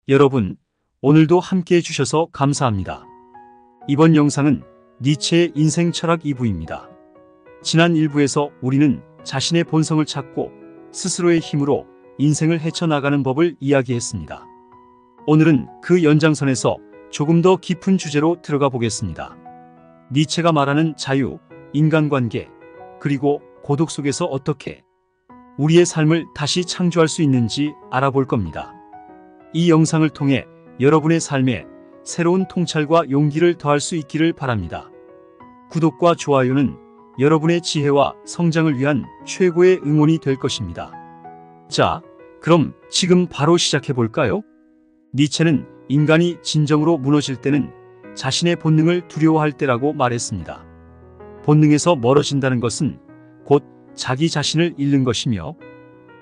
여러분, 오늘도 함께 해주셔서 감사합니다. 이번 영상은 니체의 인생 철학 2부입니다. 지난 1부에서 우리는 자신의 본성을 찾고 스스로의 힘으로 인생을 헤쳐나가는 법을 이야기했습니다. 오늘은 그 연장선에서 조금 더 깊은 주제로 들어가 보겠습니다. 니체가 말하는 자유, 인간관계, 그리고 고독 속에서 어떻게 우리의 삶을 다시 창조할 수 있는지 알아볼 겁니다. 이 영상을 통해 여러분의 삶에 새로운 통찰과 용기를 더할 수 있기를 바랍니다. 구독과 좋아요는 여러분의 지혜와 성장을 위한 최고의 응원이 될 것입니다. 자, 그럼 지금 바로 시작해 볼까요? 니체는 인간이 진정으로 무너질 때는 자신의 본능을 두려워할 때라고 말했습니다. 본능에서 멀어진다는 것은 곧 자기 자신을 잃는 것이며,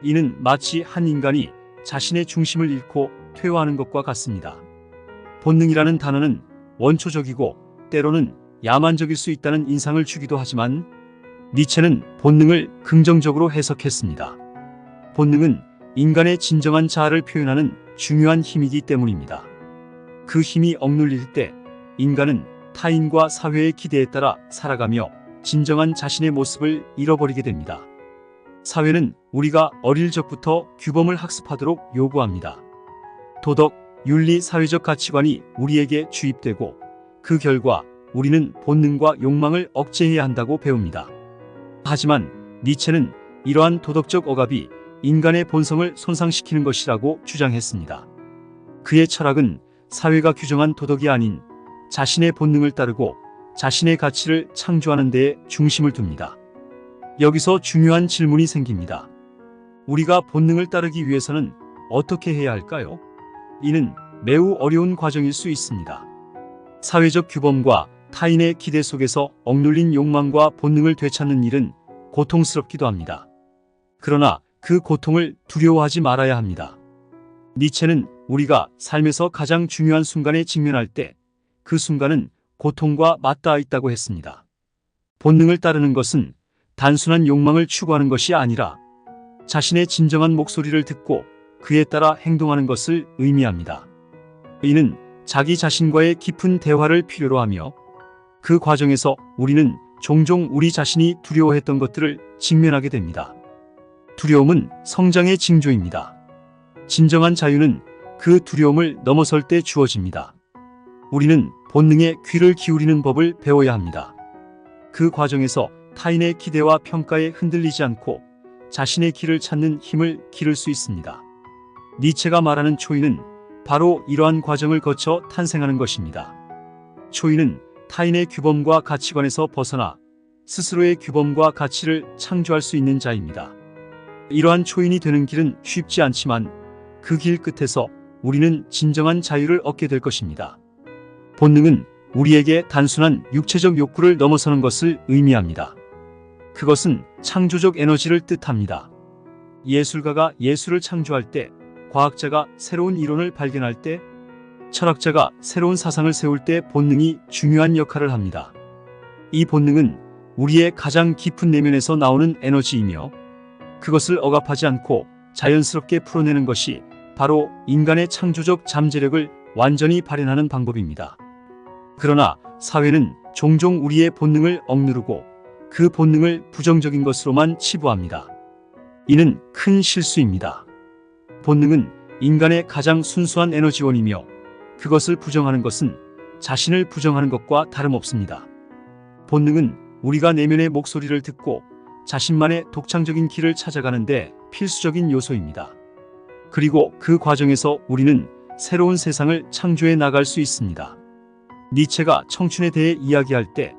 이는 마치 한 인간이 자신의 중심을 잃고 퇴화하는 것과 같습니다. 본능이라는 단어는 원초적이고 때로는 야만적일 수 있다는 인상을 주기도 하지만, 니체는 본능을 긍정적으로 해석했습니다. 본능은 인간의 진정한 자아를 표현하는 중요한 힘이기 때문입니다. 그 힘이 억눌릴 때 인간은 타인과 사회의 기대에 따라 살아가며 진정한 자신의 모습을 잃어버리게 됩니다. 사회는 우리가 어릴 적부터 규범을 학습하도록 요구합니다. 도덕, 윤리, 사회적 가치관이 우리에게 주입되고 그 결과 우리는 본능과 욕망을 억제해야 한다고 배웁니다. 하지만 니체는 이러한 도덕적 억압이 인간의 본성을 손상시키는 것이라고 주장했습니다. 그의 철학은 사회가 규정한 도덕이 아닌 자신의 본능을 따르고 자신의 가치를 창조하는 데에 중심을 둡니다. 여기서 중요한 질문이 생깁니다. 우리가 본능을 따르기 위해서는 어떻게 해야 할까요? 이는 매우 어려운 과정일 수 있습니다. 사회적 규범과 타인의 기대 속에서 억눌린 욕망과 본능을 되찾는 일은 고통스럽기도 합니다. 그러나 그 고통을 두려워하지 말아야 합니다. 니체는 우리가 삶에서 가장 중요한 순간에 직면할 때 그 순간은 고통과 맞닿아 있다고 했습니다. 본능을 따르는 것은 단순한 욕망을 추구하는 것이 아니라 자신의 진정한 목소리를 듣고 그에 따라 행동하는 것을 의미합니다. 이는 자기 자신과의 깊은 대화를 필요로 하며, 그 과정에서 우리는 종종 우리 자신이 두려워했던 것들을 직면하게 됩니다. 두려움은 성장의 징조입니다. 진정한 자유는 그 두려움을 넘어설 때 주어집니다. 우리는 본능에 귀를 기울이는 법을 배워야 합니다. 그 과정에서 타인의 기대와 평가에 흔들리지 않고 자신의 길을 찾는 힘을 기를 수 있습니다. 니체가 말하는 초인은 바로 이러한 과정을 거쳐 탄생하는 것입니다. 초인은 타인의 규범과 가치관에서 벗어나 스스로의 규범과 가치를 창조할 수 있는 자입니다. 이러한 초인이 되는 길은 쉽지 않지만 그 길 끝에서 우리는 진정한 자유를 얻게 될 것입니다. 본능은 우리에게 단순한 육체적 욕구를 넘어서는 것을 의미합니다. 그것은 창조적 에너지를 뜻합니다. 예술가가 예술을 창조할 때, 과학자가 새로운 이론을 발견할 때, 철학자가 새로운 사상을 세울 때 본능이 중요한 역할을 합니다. 이 본능은 우리의 가장 깊은 내면에서 나오는 에너지이며, 그것을 억압하지 않고 자연스럽게 풀어내는 것이 바로 인간의 창조적 잠재력을 완전히 발현하는 방법입니다. 그러나 사회는 종종 우리의 본능을 억누르고 그 본능을 부정적인 것으로만 치부합니다. 이는 큰 실수입니다. 본능은 인간의 가장 순수한 에너지원이며, 그것을 부정하는 것은 자신을 부정하는 것과 다름없습니다. 본능은 우리가 내면의 목소리를 듣고 자신만의 독창적인 길을 찾아가는데 필수적인 요소입니다. 그리고 그 과정에서 우리는 새로운 세상을 창조해 나갈 수 있습니다. 니체가 청춘에 대해 이야기할 때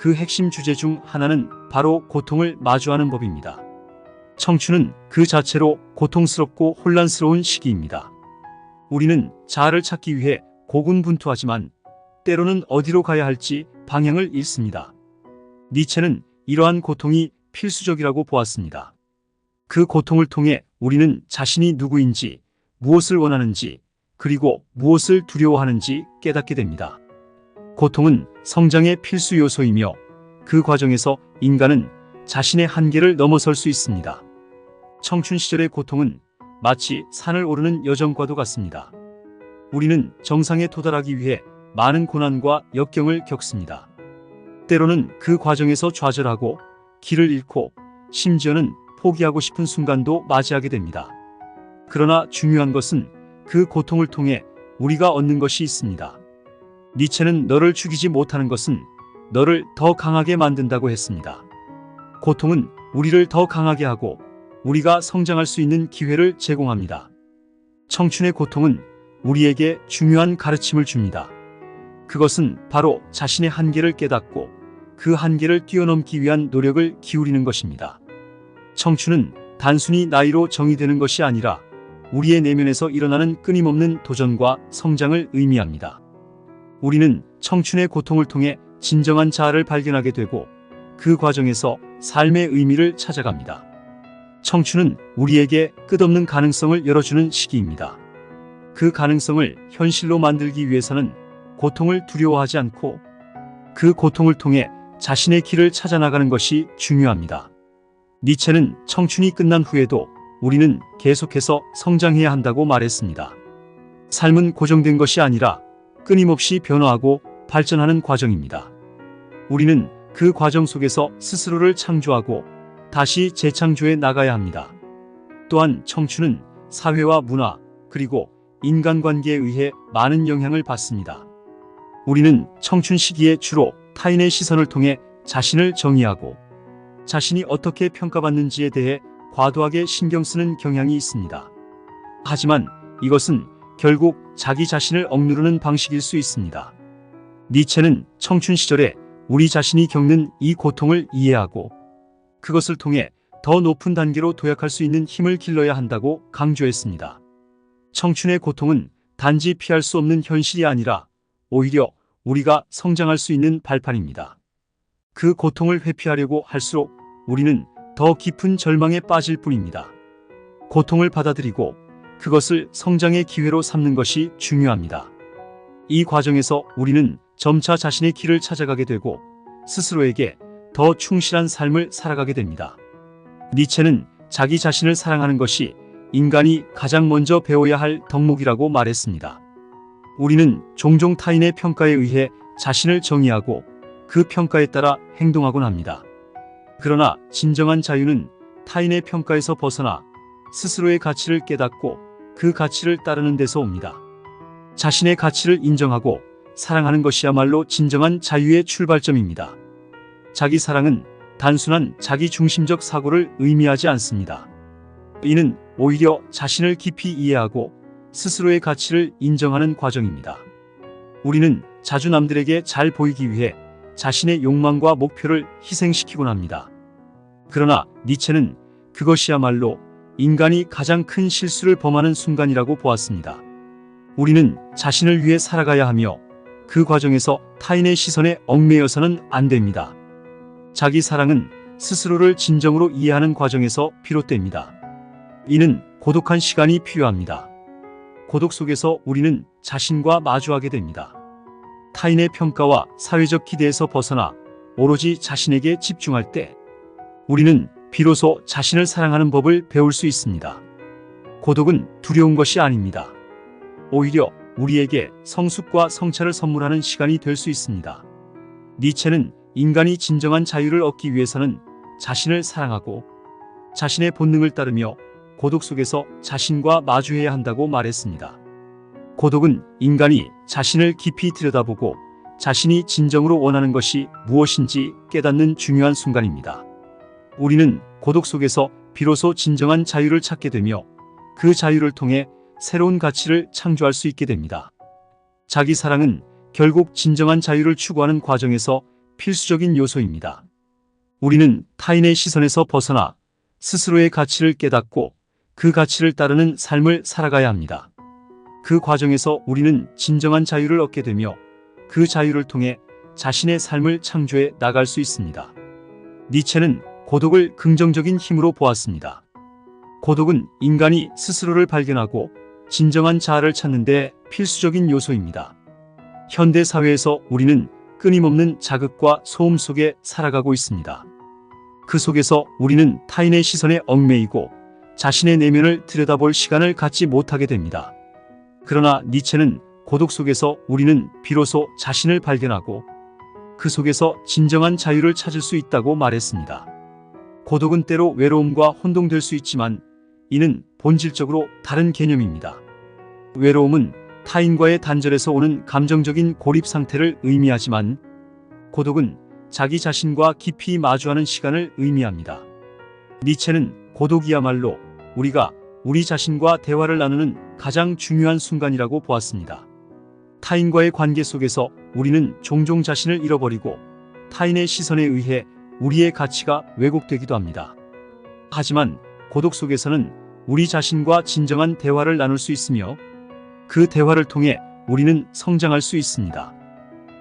그 핵심 주제 중 하나는 바로 고통을 마주하는 법입니다. 청춘은 그 자체로 고통스럽고 혼란스러운 시기입니다. 우리는 자아를 찾기 위해 고군분투하지만 때로는 어디로 가야 할지 방향을 잃습니다. 니체는 이러한 고통이 필수적이라고 보았습니다. 그 고통을 통해 우리는 자신이 누구인지, 무엇을 원하는지, 그리고 무엇을 두려워하는지 깨닫게 됩니다. 고통은 성장의 필수 요소이며, 그 과정에서 인간은 자신의 한계를 넘어설 수 있습니다. 청춘 시절의 고통은 마치 산을 오르는 여정과도 같습니다. 우리는 정상에 도달하기 위해 많은 고난과 역경을 겪습니다. 때로는 그 과정에서 좌절하고 길을 잃고 심지어는 포기하고 싶은 순간도 맞이하게 됩니다. 그러나 중요한 것은 그 고통을 통해 우리가 얻는 것이 있습니다. 니체는 너를 죽이지 못하는 것은 너를 더 강하게 만든다고 했습니다. 고통은 우리를 더 강하게 하고 우리가 성장할 수 있는 기회를 제공합니다. 청춘의 고통은 우리에게 중요한 가르침을 줍니다. 그것은 바로 자신의 한계를 깨닫고 그 한계를 뛰어넘기 위한 노력을 기울이는 것입니다. 청춘은 단순히 나이로 정의되는 것이 아니라 우리의 내면에서 일어나는 끊임없는 도전과 성장을 의미합니다. 우리는 청춘의 고통을 통해 진정한 자아를 발견하게 되고 그 과정에서 삶의 의미를 찾아갑니다. 청춘은 우리에게 끝없는 가능성을 열어주는 시기입니다. 그 가능성을 현실로 만들기 위해서는 고통을 두려워하지 않고 그 고통을 통해 자신의 길을 찾아나가는 것이 중요합니다. 니체는 청춘이 끝난 후에도 우리는 계속해서 성장해야 한다고 말했습니다. 삶은 고정된 것이 아니라 끊임없이 변화하고 발전하는 과정입니다. 우리는 그 과정 속에서 스스로를 창조하고 다시 재창조해 나가야 합니다. 또한 청춘은 사회와 문화 그리고 인간관계에 의해 많은 영향을 받습니다. 우리는 청춘 시기에 주로 타인의 시선을 통해 자신을 정의하고 자신이 어떻게 평가받는지에 대해 과도하게 신경 쓰는 경향이 있습니다. 하지만 이것은 결국 자기 자신을 억누르는 방식일 수 있습니다. 니체는 청춘 시절에 우리 자신이 겪는 이 고통을 이해하고 그것을 통해 더 높은 단계로 도약할 수 있는 힘을 길러야 한다고 강조했습니다. 청춘의 고통은 단지 피할 수 없는 현실이 아니라 오히려 우리가 성장할 수 있는 발판입니다. 그 고통을 회피하려고 할수록 우리는 더 깊은 절망에 빠질 뿐입니다. 고통을 받아들이고 그것을 성장의 기회로 삼는 것이 중요합니다. 이 과정에서 우리는 점차 자신의 길을 찾아가게 되고 스스로에게 더 충실한 삶을 살아가게 됩니다. 니체는 자기 자신을 사랑하는 것이 인간이 가장 먼저 배워야 할 덕목이라고 말했습니다. 우리는 종종 타인의 평가에 의해 자신을 정의하고 그 평가에 따라 행동하곤 합니다. 그러나 진정한 자유는 타인의 평가에서 벗어나 스스로의 가치를 깨닫고 그 가치를 따르는 데서 옵니다. 자신의 가치를 인정하고 사랑하는 것이야말로 진정한 자유의 출발점입니다. 자기 사랑은 단순한 자기 중심적 사고를 의미하지 않습니다. 이는 오히려 자신을 깊이 이해하고 스스로의 가치를 인정하는 과정입니다. 우리는 자주 남들에게 잘 보이기 위해 자신의 욕망과 목표를 희생시키곤 합니다. 그러나 니체는 그것이야말로 인간이 가장 큰 실수를 범하는 순간이라고 보았습니다. 우리는 자신을 위해 살아가야 하며 그 과정에서 타인의 시선에 얽매여서는 안 됩니다. 자기 사랑은 스스로를 진정으로 이해하는 과정에서 비롯됩니다. 이는 고독한 시간이 필요합니다. 고독 속에서 우리는 자신과 마주하게 됩니다. 타인의 평가와 사회적 기대에서 벗어나 오로지 자신에게 집중할 때 우리는 비로소 자신을 사랑하는 법을 배울 수 있습니다. 고독은 두려운 것이 아닙니다. 오히려 우리에게 성숙과 성찰을 선물하는 시간이 될 수 있습니다. 니체는 인간이 진정한 자유를 얻기 위해서는 자신을 사랑하고 자신의 본능을 따르며 고독 속에서 자신과 마주해야 한다고 말했습니다. 고독은 인간이 자신을 깊이 들여다보고 자신이 진정으로 원하는 것이 무엇인지 깨닫는 중요한 순간입니다. 우리는 고독 속에서 비로소 진정한 자유를 찾게 되며 그 자유를 통해 새로운 가치를 창조할 수 있게 됩니다. 자기 사랑은 결국 진정한 자유를 추구하는 과정에서 필수적인 요소입니다. 우리는 타인의 시선에서 벗어나 스스로의 가치를 깨닫고 그 가치를 따르는 삶을 살아가야 합니다. 그 과정에서 우리는 진정한 자유를 얻게 되며 그 자유를 통해 자신의 삶을 창조해 나갈 수 있습니다. 니체는 고독을 긍정적인 힘으로 보았습니다. 고독은 인간이 스스로를 발견하고 진정한 자아를 찾는 데 필수적인 요소입니다. 현대 사회에서 우리는 끊임없는 자극과 소음 속에 살아가고 있습니다. 그 속에서 우리는 타인의 시선에 얽매이고 자신의 내면을 들여다볼 시간을 갖지 못하게 됩니다. 그러나 니체는 고독 속에서 우리는 비로소 자신을 발견하고 그 속에서 진정한 자유를 찾을 수 있다고 말했습니다. 고독은 때로 외로움과 혼동될 수 있지만 이는 본질적으로 다른 개념입니다. 외로움은 타인과의 단절에서 오는 감정적인 고립 상태를 의미하지만 고독은 자기 자신과 깊이 마주하는 시간을 의미합니다. 니체는 고독이야말로 우리가 우리 자신과 대화를 나누는 가장 중요한 순간이라고 보았습니다. 타인과의 관계 속에서 우리는 종종 자신을 잃어버리고 타인의 시선에 의해 우리의 가치가 왜곡되기도 합니다. 하지만 고독 속에서는 우리 자신과 진정한 대화를 나눌 수 있으며 그 대화를 통해 우리는 성장할 수 있습니다.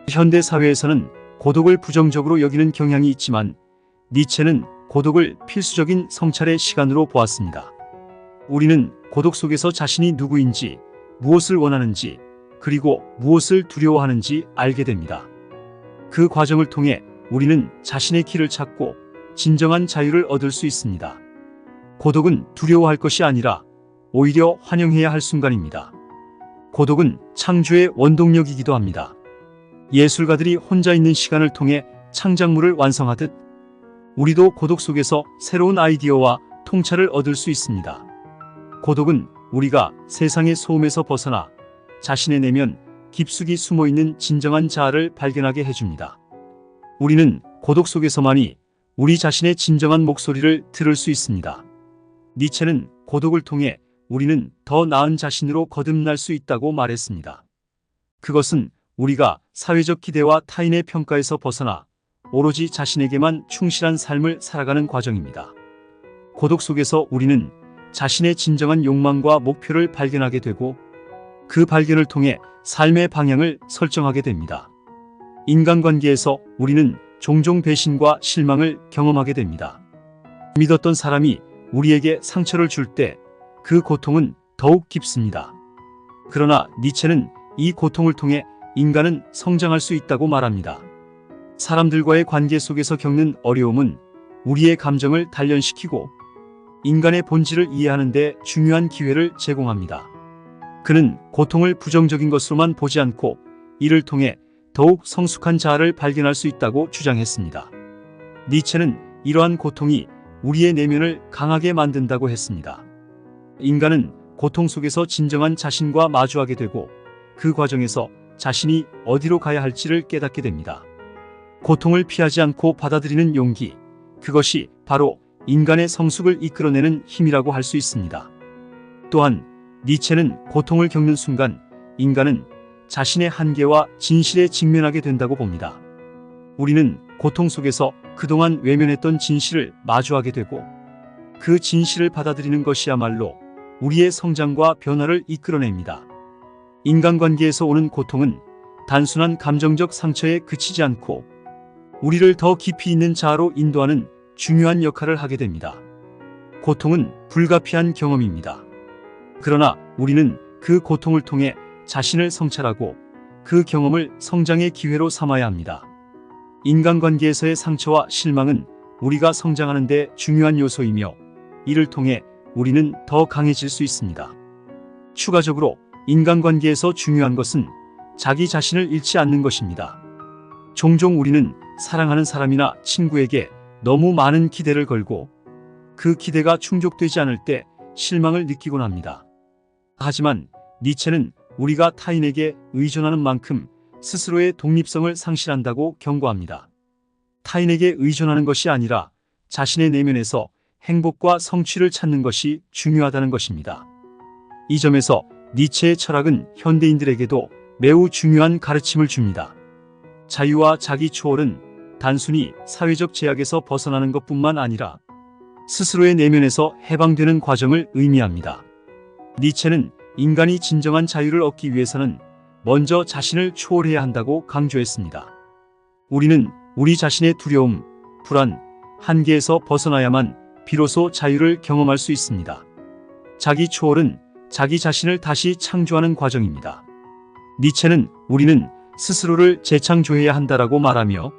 현대 사회에서는 고독을 부정적으로 여기는 경향이 있지만 니체는 고독을 필수적인 성찰의 시간으로 보았습니다. 우리는 고독 속에서 자신이 누구인지, 무엇을 원하는지, 그리고 무엇을 두려워하는지 알게 됩니다. 그 과정을 통해 우리는 자신의 길을 찾고 진정한 자유를 얻을 수 있습니다. 고독은 두려워할 것이 아니라 오히려 환영해야 할 순간입니다. 고독은 창조의 원동력이기도 합니다. 예술가들이 혼자 있는 시간을 통해 창작물을 완성하듯 우리도 고독 속에서 새로운 아이디어와 통찰을 얻을 수 있습니다. 고독은 우리가 세상의 소음에서 벗어나 자신의 내면 깊숙이 숨어있는 진정한 자아를 발견하게 해줍니다. 우리는 고독 속에서만이 우리 자신의 진정한 목소리를 들을 수 있습니다. 니체는 고독을 통해 우리는 더 나은 자신으로 거듭날 수 있다고 말했습니다. 그것은 우리가 사회적 기대와 타인의 평가에서 벗어나 오로지 자신에게만 충실한 삶을 살아가는 과정입니다. 고독 속에서 우리는 자신의 진정한 욕망과 목표를 발견하게 되고 그 발견을 통해 삶의 방향을 설정하게 됩니다. 인간관계에서 우리는 종종 배신과 실망을 경험하게 됩니다. 믿었던 사람이 우리에게 상처를 줄 때 그 고통은 더욱 깊습니다. 그러나 니체는 이 고통을 통해 인간은 성장할 수 있다고 말합니다. 사람들과의 관계 속에서 겪는 어려움은 우리의 감정을 단련시키고 인간의 본질을 이해하는 데 중요한 기회를 제공합니다. 그는 고통을 부정적인 것으로만 보지 않고 이를 통해 더욱 성숙한 자아를 발견할 수 있다고 주장했습니다. 니체는 이러한 고통이 우리의 내면을 강하게 만든다고 했습니다. 인간은 고통 속에서 진정한 자신과 마주하게 되고 그 과정에서 자신이 어디로 가야 할지를 깨닫게 됩니다. 고통을 피하지 않고 받아들이는 용기, 그것이 바로 인간의 성숙을 이끌어내는 힘이라고 할 수 있습니다. 또한 니체는 고통을 겪는 순간 인간은 자신의 한계와 진실에 직면하게 된다고 봅니다. 우리는 고통 속에서 그동안 외면했던 진실을 마주하게 되고 그 진실을 받아들이는 것이야말로 우리의 성장과 변화를 이끌어냅니다. 인간관계에서 오는 고통은 단순한 감정적 상처에 그치지 않고 우리를 더 깊이 있는 자아로 인도하는 중요한 역할을 하게 됩니다. 고통은 불가피한 경험입니다. 그러나 우리는 그 고통을 통해 자신을 성찰하고 그 경험을 성장의 기회로 삼아야 합니다. 인간관계에서의 상처와 실망은 우리가 성장하는 데 중요한 요소이며 이를 통해 우리는 더 강해질 수 있습니다. 추가적으로 인간관계에서 중요한 것은 자기 자신을 잃지 않는 것입니다. 종종 우리는 사랑하는 사람이나 친구에게 너무 많은 기대를 걸고 그 기대가 충족되지 않을 때 실망을 느끼곤 합니다. 하지만 니체는 우리가 타인에게 의존하는 만큼 스스로의 독립성을 상실한다고 경고합니다. 타인에게 의존하는 것이 아니라 자신의 내면에서 행복과 성취를 찾는 것이 중요하다는 것입니다. 이 점에서 니체의 철학은 현대인들에게도 매우 중요한 가르침을 줍니다. 자유와 자기 초월은 단순히 사회적 제약에서 벗어나는 것뿐만 아니라 스스로의 내면에서 해방되는 과정을 의미합니다. 니체는 인간이 진정한 자유를 얻기 위해서는 먼저 자신을 초월해야 한다고 강조했습니다. 우리는 우리 자신의 두려움, 불안, 한계에서 벗어나야만 비로소 자유를 경험할 수 있습니다. 자기 초월은 자기 자신을 다시 창조하는 과정입니다. 니체는 우리는 스스로를 재창조해야 한다라고 말하며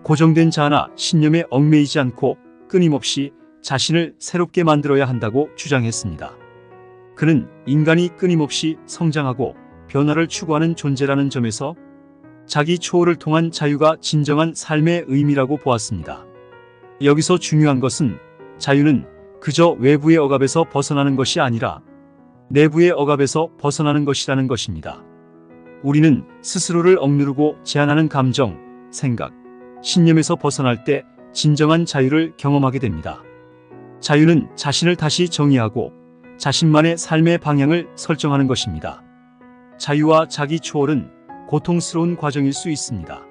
고정된 자아나 신념에 얽매이지 않고 끊임없이 자신을 새롭게 만들어야 한다고 주장했습니다. 그는 인간이 끊임없이 성장하고 변화를 추구하는 존재라는 점에서 자기 초월을 통한 자유가 진정한 삶의 의미라고 보았습니다. 여기서 중요한 것은 자유는 그저 외부의 억압에서 벗어나는 것이 아니라 내부의 억압에서 벗어나는 것이라는 것입니다. 우리는 스스로를 억누르고 제한하는 감정, 생각, 신념에서 벗어날 때 진정한 자유를 경험하게 됩니다. 자유는 자신을 다시 정의하고 자신만의 삶의 방향을 설정하는 것입니다. 자유와 자기 초월은 고통스러운 과정일 수 있습니다.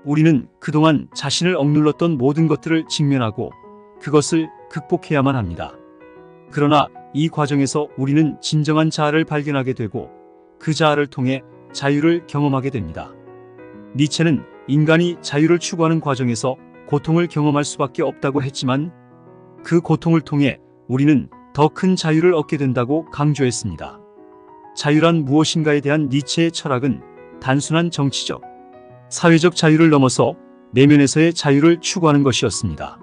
우리는 그동안 자신을 억눌렀던 모든 것들을 직면하고 그것을 극복해야만 합니다. 그러나 이 과정에서 우리는 진정한 자아를 발견하게 되고 그 자아를 통해 자유를 경험하게 됩니다. 니체는 인간이 자유를 추구하는 과정에서 고통을 경험할 수밖에 없다고 했지만 그 고통을 통해 우리는 더 큰 자유를 얻게 된다고 강조했습니다. 자유란 무엇인가에 대한 니체의 철학은 단순한 정치적, 사회적 자유를 넘어서 내면에서의 자유를 추구하는 것이었습니다.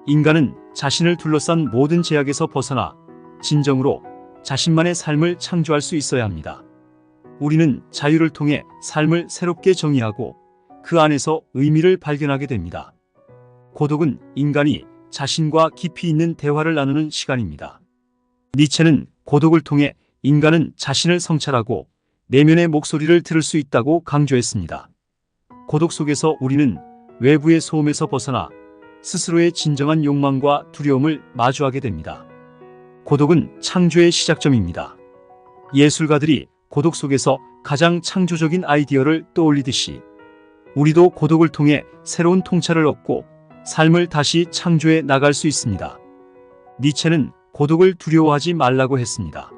인간은 자신을 둘러싼 모든 제약에서 벗어나 진정으로 자신만의 삶을 창조할 수 있어야 합니다. 우리는 자유를 통해 삶을 새롭게 정의하고 그 안에서 의미를 발견하게 됩니다. 고독은 인간이 자신과 깊이 있는 대화를 나누는 시간입니다. 니체는 고독을 통해 인간은 자신을 성찰하고 내면의 목소리를 들을 수 있다고 강조했습니다. 고독 속에서 우리는 외부의 소음에서 벗어나 스스로의 진정한 욕망과 두려움을 마주하게 됩니다. 고독은 창조의 시작점입니다. 예술가들이 고독 속에서 가장 창조적인 아이디어를 떠올리듯이 우리도 고독을 통해 새로운 통찰을 얻고 삶을 다시 창조해 나갈 수 있습니다. 니체는 고독을 두려워하지 말라고 했습니다.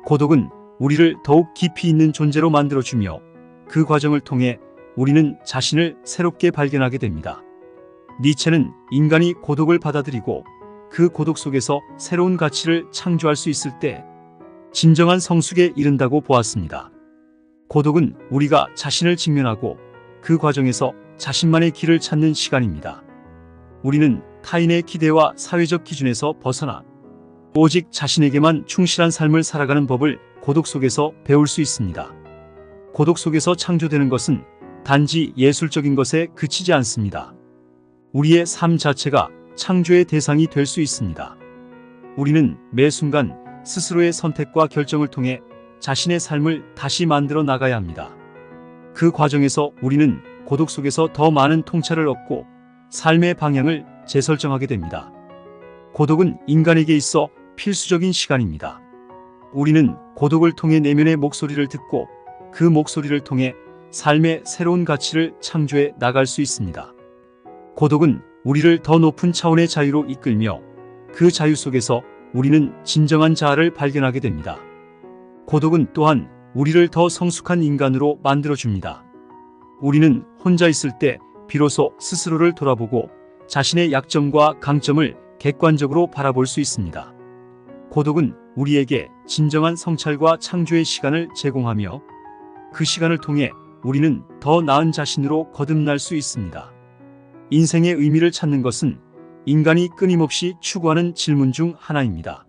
고독은 우리를 더욱 깊이 있는 존재로 만들어주며 그 과정을 통해 우리는 자신을 새롭게 발견하게 됩니다. 니체는 인간이 고독을 받아들이고 그 고독 속에서 새로운 가치를 창조할 수 있을 때 진정한 성숙에 이른다고 보았습니다. 고독은 우리가 자신을 직면하고 그 과정에서 자신만의 길을 찾는 시간입니다. 우리는 타인의 기대와 사회적 기준에서 벗어나 오직 자신에게만 충실한 삶을 살아가는 법을 고독 속에서 배울 수 있습니다. 고독 속에서 창조되는 것은 단지 예술적인 것에 그치지 않습니다. 우리의 삶 자체가 창조의 대상이 될 수 있습니다. 우리는 매 순간 스스로의 선택과 결정을 통해 자신의 삶을 다시 만들어 나가야 합니다. 그 과정에서 우리는 고독 속에서 더 많은 통찰을 얻고 삶의 방향을 재설정하게 됩니다. 고독은 인간에게 있어 필수적인 시간입니다. 우리는 고독을 통해 내면의 목소리를 듣고 그 목소리를 통해 삶의 새로운 가치를 창조해 나갈 수 있습니다. 고독은 우리를 더 높은 차원의 자유로 이끌며 그 자유 속에서 우리는 진정한 자아를 발견하게 됩니다. 고독은 또한 우리를 더 성숙한 인간으로 만들어줍니다. 우리는 혼자 있을 때 비로소 스스로를 돌아보고 자신의 약점과 강점을 객관적으로 바라볼 수 있습니다. 고독은 우리에게 진정한 성찰과 창조의 시간을 제공하며 그 시간을 통해 우리는 더 나은 자신으로 거듭날 수 있습니다. 인생의 의미를 찾는 것은 인간이 끊임없이 추구하는 질문 중 하나입니다.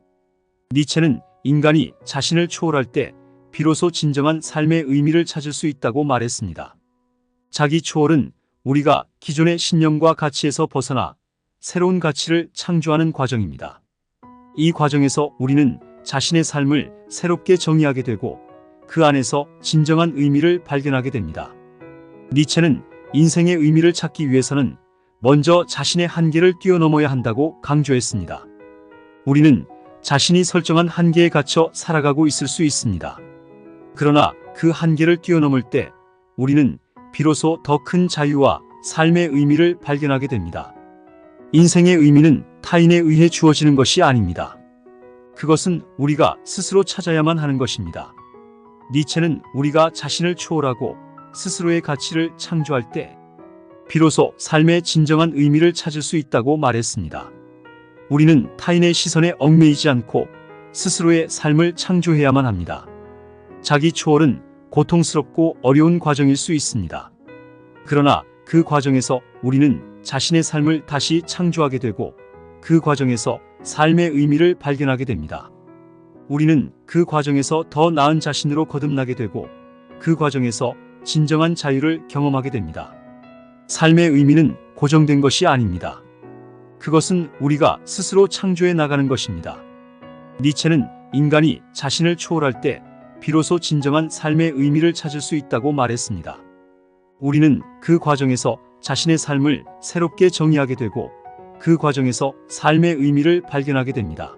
니체는 인간이 자신을 초월할 때 비로소 진정한 삶의 의미를 찾을 수 있다고 말했습니다. 자기 초월은 우리가 기존의 신념과 가치에서 벗어나 새로운 가치를 창조하는 과정입니다. 이 과정에서 우리는 자신의 삶을 새롭게 정의하게 되고 그 안에서 진정한 의미를 발견하게 됩니다. 니체는 인생의 의미를 찾기 위해서는 먼저 자신의 한계를 뛰어넘어야 한다고 강조했습니다. 우리는 자신이 설정한 한계에 갇혀 살아가고 있을 수 있습니다. 그러나 그 한계를 뛰어넘을 때 우리는 비로소 더 큰 자유와 삶의 의미를 발견하게 됩니다. 인생의 의미는 타인에 의해 주어지는 것이 아닙니다. 그것은 우리가 스스로 찾아야만 하는 것입니다. 니체는 우리가 자신을 초월하고 스스로의 가치를 창조할 때 비로소 삶의 진정한 의미를 찾을 수 있다고 말했습니다. 우리는 타인의 시선에 얽매이지 않고 스스로의 삶을 창조해야만 합니다. 자기 초월은 고통스럽고 어려운 과정일 수 있습니다. 그러나 그 과정에서 우리는 자신의 삶을 다시 창조하게 되고 그 과정에서 삶의 의미를 발견하게 됩니다. 우리는 그 과정에서 더 나은 자신으로 거듭나게 되고 그 과정에서 진정한 자유를 경험하게 됩니다. 삶의 의미는 고정된 것이 아닙니다. 그것은 우리가 스스로 창조해 나가는 것입니다. 니체는 인간이 자신을 초월할 때 비로소 진정한 삶의 의미를 찾을 수 있다고 말했습니다. 우리는 그 과정에서 자신의 삶을 새롭게 정의하게 되고 그 과정에서 삶의 의미를 발견하게 됩니다.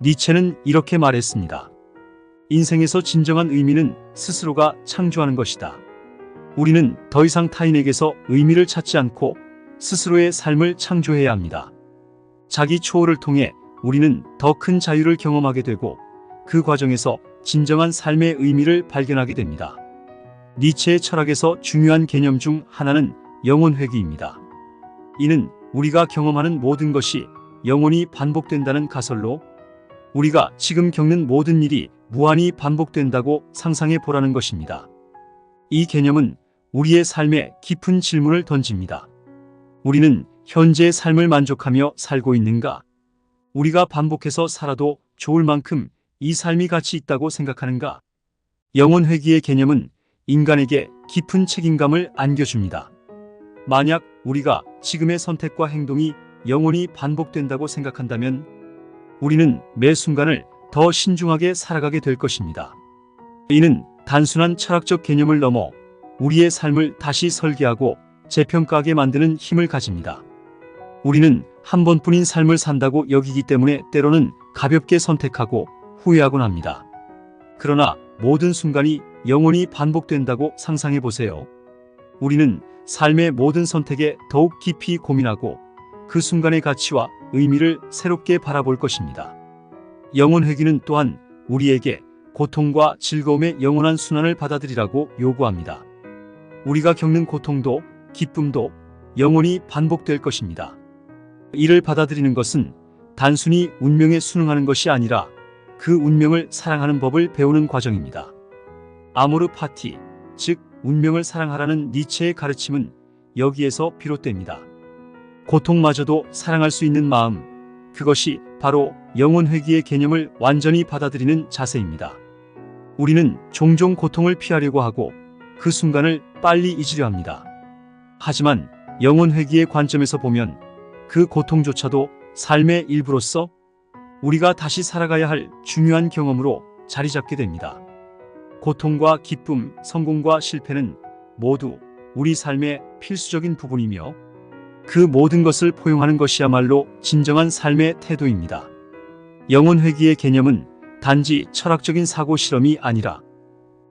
니체는 이렇게 말했습니다. 인생에서 진정한 의미는 스스로가 창조하는 것이다. 우리는 더 이상 타인에게서 의미를 찾지 않고 스스로의 삶을 창조해야 합니다. 자기 초월을 통해 우리는 더 큰 자유를 경험하게 되고 그 과정에서 진정한 삶의 의미를 발견하게 됩니다. 니체의 철학에서 중요한 개념 중 하나는 영혼 회귀입니다. 이는 우리가 경험하는 모든 것이 영원히 반복된다는 가설로 우리가 지금 겪는 모든 일이 무한히 반복된다고 상상해 보라는 것입니다. 이 개념은 우리의 삶에 깊은 질문을 던집니다. 우리는 현재의 삶을 만족하며 살고 있는가? 우리가 반복해서 살아도 좋을 만큼 이 삶이 가치 있다고 생각하는가? 영혼 회귀의 개념은 인간에게 깊은 책임감을 안겨줍니다. 만약 우리가 지금의 선택과 행동이 영원히 반복된다고 생각한다면 우리는 매 순간을 더 신중하게 살아가게 될 것입니다. 이는 단순한 철학적 개념을 넘어 우리의 삶을 다시 설계하고 재평가하게 만드는 힘을 가집니다. 우리는 한 번뿐인 삶을 산다고 여기기 때문에 때로는 가볍게 선택하고 후회하곤 합니다. 그러나 모든 순간이 영원히 반복된다고 상상해 보세요. 우리는 삶의 모든 선택에 더욱 깊이 고민하고 그 순간의 가치와 의미를 새롭게 바라볼 것입니다. 영혼 회귀는 또한 우리에게 고통과 즐거움의 영원한 순환을 받아들이라고 요구합니다. 우리가 겪는 고통도 기쁨도 영원히 반복될 것입니다. 이를 받아들이는 것은 단순히 운명에 순응하는 것이 아니라 그 운명을 사랑하는 법을 배우는 과정입니다. 아모르 파티, 즉 운명을 사랑하라는 니체의 가르침은 여기에서 비롯됩니다. 고통마저도 사랑할 수 있는 마음, 그것이 바로 영혼 회귀의 개념을 완전히 받아들이는 자세입니다. 우리는 종종 고통을 피하려고 하고 그 순간을 빨리 잊으려 합니다. 하지만 영혼 회귀의 관점에서 보면 그 고통조차도 삶의 일부로서 우리가 다시 살아가야 할 중요한 경험으로 자리 잡게 됩니다. 고통과 기쁨, 성공과 실패는 모두 우리 삶의 필수적인 부분이며 그 모든 것을 포용하는 것이야말로 진정한 삶의 태도입니다. 영혼 회귀의 개념은 단지 철학적인 사고 실험이 아니라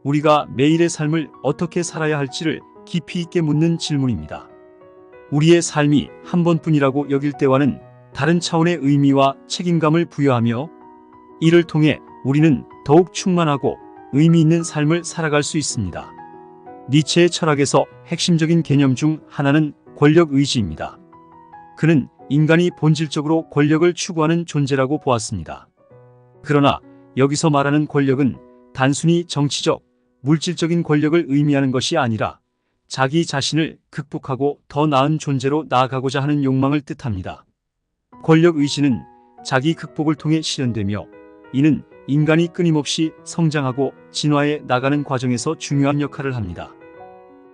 우리가 매일의 삶을 어떻게 살아야 할지를 깊이 있게 묻는 질문입니다. 우리의 삶이 한 번뿐이라고 여길 때와는 다른 차원의 의미와 책임감을 부여하며 이를 통해 우리는 더욱 충만하고 의미 있는 삶을 살아갈 수 있습니다. 니체의 철학에서 핵심적인 개념 중 하나는 권력 의지입니다. 그는 인간이 본질적으로 권력을 추구하는 존재라고 보았습니다. 그러나 여기서 말하는 권력은 단순히 정치적, 물질적인 권력을 의미하는 것이 아니라 자기 자신을 극복하고 더 나은 존재로 나아가고자 하는 욕망을 뜻합니다. 권력 의지는 자기 극복을 통해 실현되며 이는 인간이 끊임없이 성장하고 진화해 나가는 과정에서 중요한 역할을 합니다.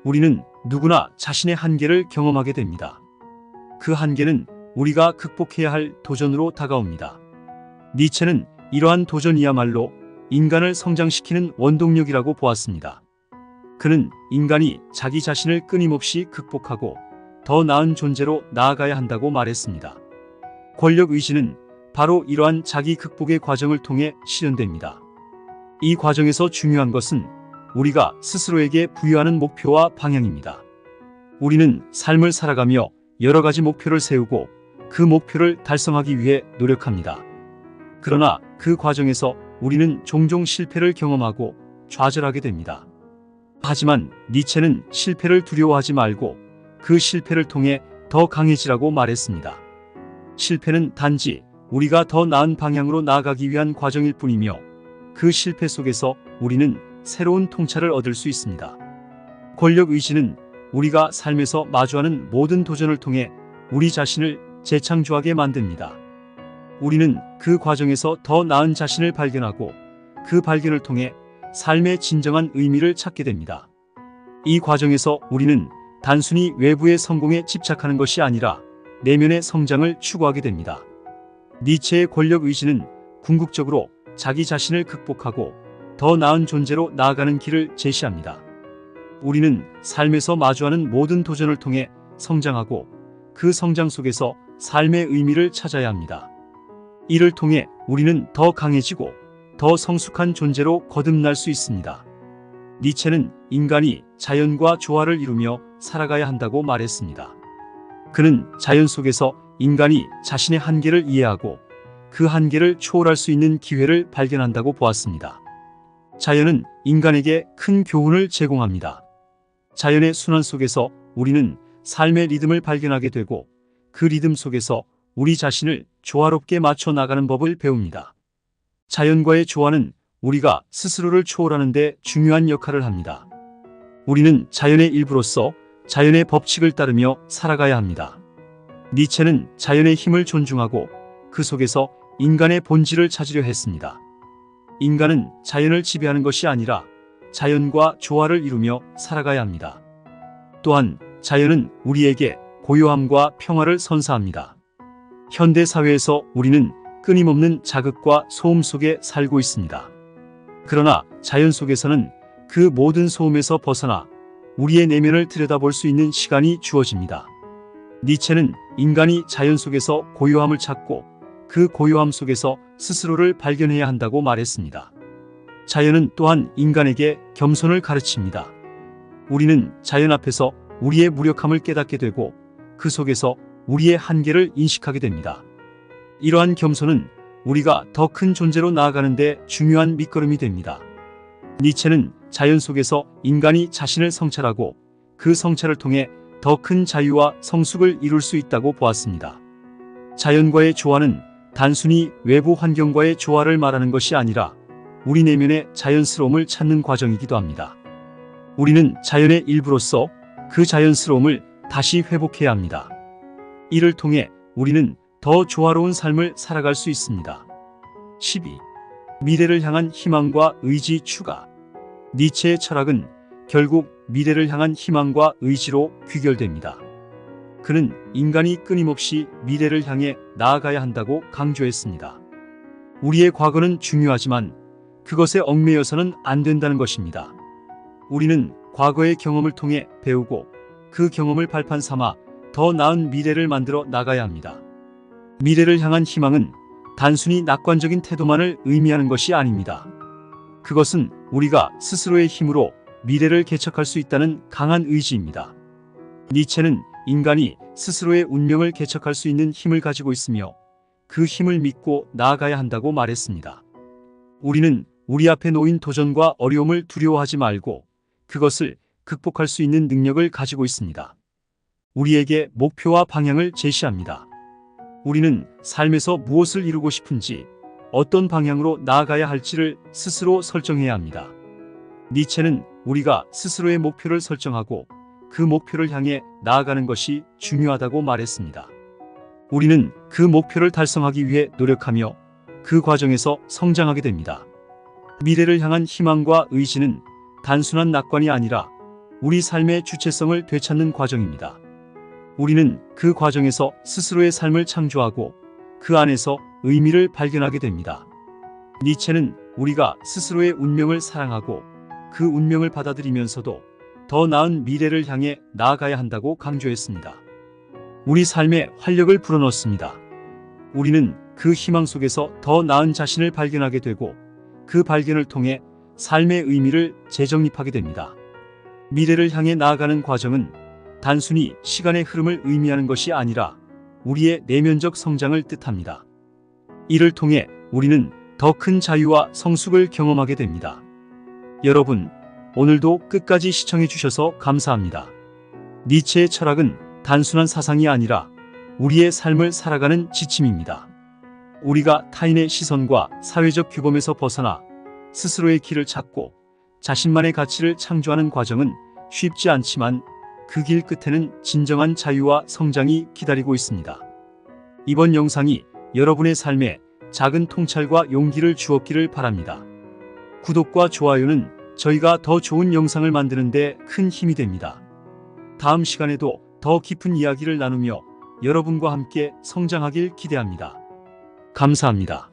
우리는 누구나 자신의 한계를 경험하게 됩니다. 그 한계는 우리가 극복해야 할 도전으로 다가옵니다. 니체는 이러한 도전이야말로 인간을 성장시키는 원동력이라고 보았습니다. 그는 인간이 자기 자신을 끊임없이 극복하고 더 나은 존재로 나아가야 한다고 말했습니다. 권력 의지는 바로 이러한 자기 극복의 과정을 통해 실현됩니다. 이 과정에서 중요한 것은 우리가 스스로에게 부여하는 목표와 방향입니다. 우리는 삶을 살아가며 여러 가지 목표를 세우고 그 목표를 달성하기 위해 노력합니다. 그러나 그 과정에서 우리는 종종 실패를 경험하고 좌절하게 됩니다. 하지만 니체는 실패를 두려워하지 말고 그 실패를 통해 더 강해지라고 말했습니다. 실패는 단지 우리가 더 나은 방향으로 나아가기 위한 과정일 뿐이며 그 실패 속에서 우리는 새로운 통찰을 얻을 수 있습니다. 권력 의지는 우리가 삶에서 마주하는 모든 도전을 통해 우리 자신을 재창조하게 만듭니다. 우리는 그 과정에서 더 나은 자신을 발견하고 그 발견을 통해 삶의 진정한 의미를 찾게 됩니다. 이 과정에서 우리는 단순히 외부의 성공에 집착하는 것이 아니라 내면의 성장을 추구하게 됩니다. 니체의 권력 의지는 궁극적으로 자기 자신을 극복하고 더 나은 존재로 나아가는 길을 제시합니다. 우리는 삶에서 마주하는 모든 도전을 통해 성장하고 그 성장 속에서 삶의 의미를 찾아야 합니다. 이를 통해 우리는 더 강해지고 더 성숙한 존재로 거듭날 수 있습니다. 니체는 인간이 자연과 조화를 이루며 살아가야 한다고 말했습니다. 그는 자연 속에서 인간이 자신의 한계를 이해하고 그 한계를 초월할 수 있는 기회를 발견한다고 보았습니다. 자연은 인간에게 큰 교훈을 제공합니다. 자연의 순환 속에서 우리는 삶의 리듬을 발견하게 되고 그 리듬 속에서 우리 자신을 조화롭게 맞춰 나가는 법을 배웁니다. 자연과의 조화는 우리가 스스로를 초월하는 데 중요한 역할을 합니다. 우리는 자연의 일부로서 자연의 법칙을 따르며 살아가야 합니다. 니체는 자연의 힘을 존중하고 그 속에서 인간의 본질을 찾으려 했습니다. 인간은 자연을 지배하는 것이 아니라 자연과 조화를 이루며 살아가야 합니다. 또한 자연은 우리에게 고요함과 평화를 선사합니다. 현대 사회에서 우리는 끊임없는 자극과 소음 속에 살고 있습니다. 그러나 자연 속에서는 그 모든 소음에서 벗어나 우리의 내면을 들여다볼 수 있는 시간이 주어집니다. 니체는 인간이 자연 속에서 고요함을 찾고 그 고요함 속에서 스스로를 발견해야 한다고 말했습니다. 자연은 또한 인간에게 겸손을 가르칩니다. 우리는 자연 앞에서 우리의 무력함을 깨닫게 되고 그 속에서 우리의 한계를 인식하게 됩니다. 이러한 겸손은 우리가 더 큰 존재로 나아가는 데 중요한 밑거름이 됩니다. 니체는 자연 속에서 인간이 자신을 성찰하고 그 성찰을 통해 더 큰 자유와 성숙을 이룰 수 있다고 보았습니다. 자연과의 조화는 단순히 외부 환경과의 조화를 말하는 것이 아니라 우리 내면의 자연스러움을 찾는 과정이기도 합니다. 우리는 자연의 일부로서 그 자연스러움을 다시 회복해야 합니다. 이를 통해 우리는 더 조화로운 삶을 살아갈 수 있습니다. 12. 미래를 향한 희망과 의지 추가. 니체의 철학은 결국 미래를 향한 희망과 의지로 귀결됩니다. 그는 인간이 끊임없이 미래를 향해 나아가야 한다고 강조했습니다. 우리의 과거는 중요하지만 그것에 얽매여서는 안 된다는 것입니다. 우리는 과거의 경험을 통해 배우고 그 경험을 발판 삼아 더 나은 미래를 만들어 나가야 합니다. 미래를 향한 희망은 단순히 낙관적인 태도만을 의미하는 것이 아닙니다. 그것은 우리가 스스로의 힘으로 미래를 개척할 수 있다는 강한 의지입니다. 니체는 인간이 스스로의 운명을 개척할 수 있는 힘을 가지고 있으며 그 힘을 믿고 나아가야 한다고 말했습니다. 우리는 우리 앞에 놓인 도전과 어려움을 두려워하지 말고 그것을 극복할 수 있는 능력을 가지고 있습니다. 우리에게 목표와 방향을 제시합니다. 우리는 삶에서 무엇을 이루고 싶은지, 어떤 방향으로 나아가야 할지를 스스로 설정해야 합니다. 니체는 우리가 스스로의 목표를 설정하고 그 목표를 향해 나아가는 것이 중요하다고 말했습니다. 우리는 그 목표를 달성하기 위해 노력하며 그 과정에서 성장하게 됩니다. 미래를 향한 희망과 의지는 단순한 낙관이 아니라 우리 삶의 주체성을 되찾는 과정입니다. 우리는 그 과정에서 스스로의 삶을 창조하고 그 안에서 의미를 발견하게 됩니다. 니체는 우리가 스스로의 운명을 사랑하고 그 운명을 받아들이면서도 더 나은 미래를 향해 나아가야 한다고 강조했습니다. 우리 삶에 활력을 불어넣습니다. 우리는 그 희망 속에서 더 나은 자신을 발견하게 되고 그 발견을 통해 삶의 의미를 재정립하게 됩니다. 미래를 향해 나아가는 과정은 단순히 시간의 흐름을 의미하는 것이 아니라 우리의 내면적 성장을 뜻합니다. 이를 통해 우리는 더 큰 자유와 성숙을 경험하게 됩니다. 여러분, 오늘도 끝까지 시청해 주셔서 감사합니다. 니체의 철학은 단순한 사상이 아니라 우리의 삶을 살아가는 지침입니다. 우리가 타인의 시선과 사회적 규범에서 벗어나 스스로의 길을 찾고 자신만의 가치를 창조하는 과정은 쉽지 않지만 그 길 끝에는 진정한 자유와 성장이 기다리고 있습니다. 이번 영상이 여러분의 삶에 작은 통찰과 용기를 주었기를 바랍니다. 구독과 좋아요는 저희가 더 좋은 영상을 만드는 데 큰 힘이 됩니다. 다음 시간에도 더 깊은 이야기를 나누며 여러분과 함께 성장하길 기대합니다. 감사합니다.